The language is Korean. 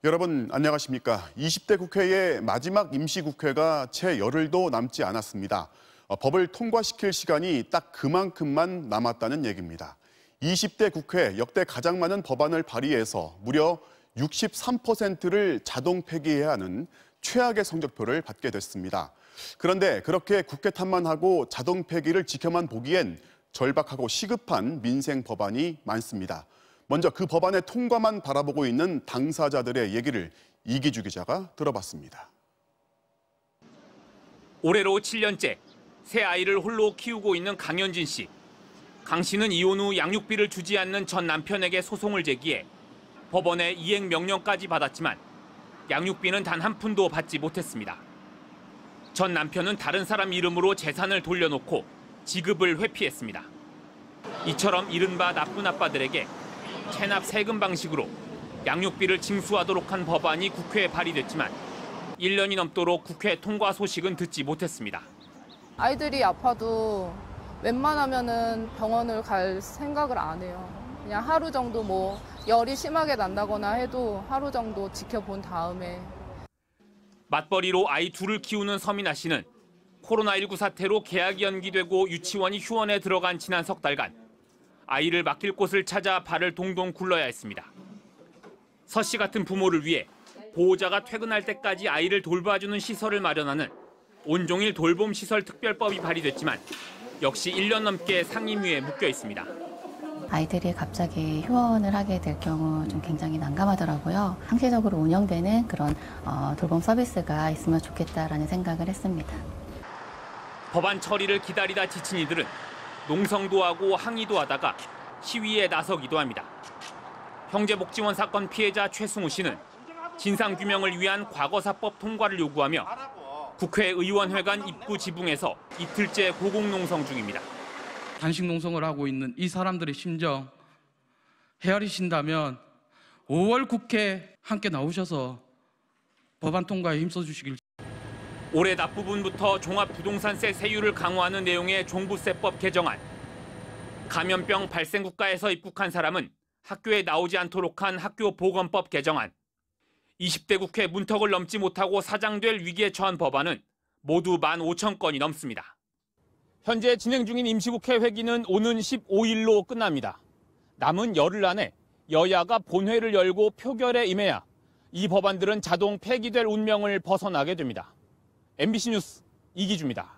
여러분 안녕하십니까? 20대 국회의 마지막 임시국회가 채 열흘도 남지 않았습니다. 법을 통과시킬 시간이 딱 그만큼만 남았다는 얘기입니다. 20대 국회 역대 가장 많은 법안을 발의해서 무려 63%를 자동 폐기해야 하는 최악의 성적표를 받게 됐습니다. 그런데 그렇게 국회 탓만 하고 자동 폐기를 지켜만 보기엔 절박하고 시급한 민생 법안이 많습니다. 먼저 그 법안의 통과만 바라보고 있는 당사자들의 얘기를 이기주 기자가 들어봤습니다. 올해로 7년째 새 아이를 홀로 키우고 있는 강현진 씨. 강 씨는 이혼 후 양육비를 주지 않는 전 남편에게 소송을 제기해 법원에 이행 명령까지 받았지만 양육비는 단 한 푼도 받지 못했습니다. 전 남편은 다른 사람 이름으로 재산을 돌려놓고 지급을 회피했습니다. 이처럼 이른바 나쁜 아빠들에게 체납 세금 방식으로 양육비를 징수하도록 한 법안이 국회에 발의됐지만 1년이 넘도록 국회 통과 소식은 듣지 못했습니다. 아이들이 아파도 웬만하면은 병원을 갈 생각을 안 해요. 그냥 하루 정도 열이 심하게 난다거나 해도 하루 정도 지켜본 다음에. 맞벌이로 아이 둘을 키우는 서민아 씨는 코로나19 사태로 개학이 연기되고 유치원이 휴원에 들어간 지난 석 달간 아이를 맡길 곳을 찾아 발을 동동 굴러야 했습니다. 서 씨 같은 부모를 위해 보호자가 퇴근할 때까지 아이를 돌봐주는 시설을 마련하는 온종일 돌봄 시설 특별법이 발의됐지만 역시 1년 넘게 상임위에 묶여 있습니다. 아이들이 갑자기 휴원을 하게 될 경우 좀 굉장히 난감하더라고요. 상시적으로 운영되는 그런 돌봄 서비스가 있으면 좋겠다라는 생각을 했습니다. 법안 처리를 기다리다 지친 이들은 농성도 하고 항의도 하다가 시위에 나서기도 합니다. 형제복지원 사건 피해자 최승우 씨는 진상규명을 위한 과거사법 통과를 요구하며 국회의원회관 입구 지붕에서 이틀째 고공농성 중입니다. 단식 농성을 하고 있는 이 사람들의 심정 헤아리신다면 5월 국회 함께 나오셔서 법안 통과에 힘써주시길. 올해 낮부분부터 종합부동산세 세율을 강화하는 내용의 종부세법 개정안. 감염병 발생 국가에서 입국한 사람은 학교에 나오지 않도록 한 학교보건법 개정안. 20대 국회 문턱을 넘지 못하고 사장될 위기에 처한 법안은 모두 15,000건이 넘습니다. 현재 진행 중인 임시국회 회기는 오는 15일로 끝납니다. 남은 열흘 안에 여야가 본회를 열고 표결에 임해야 이 법안들은 자동 폐기될 운명을 벗어나게 됩니다. MBC 뉴스 이기주입니다.